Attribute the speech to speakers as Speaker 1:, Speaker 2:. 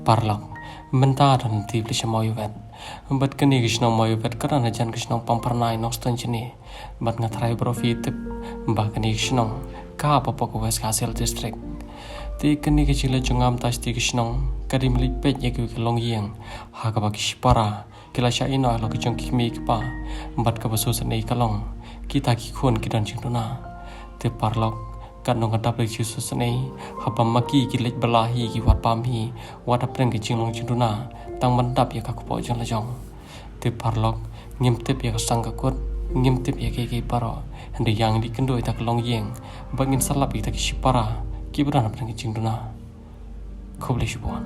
Speaker 1: Parlak Menta dan ti plisha moyuvet Bat kani kishnong moyuvet karana jan kishnong pamparnai nostan chini Bat ngatrai profit Mbak kani kishnong Ka papok west hasil district Ti kani kecil jungam tas ti kishnong Kadim lipet yaku kelong yang Haka bakishpara Kila sya ino alo kejong kimi kipa Mbat kabasusan ei kalong Kita kikun kidan cintuna Ti parlak Kanong kadap lagi susu senai, haba maki kilit belahi ki wat pamhi, wat apreng ke jinglong jinduna, tang mendap ya kaku pojong lejong. Ti parlok ngimtip ya kesang kakut, ngimtip ya keke paro, hendak yang dikendoi tak long yeng, bangin salap kita kisipara, kiburan apreng ke jinduna. Kau boleh syubuan.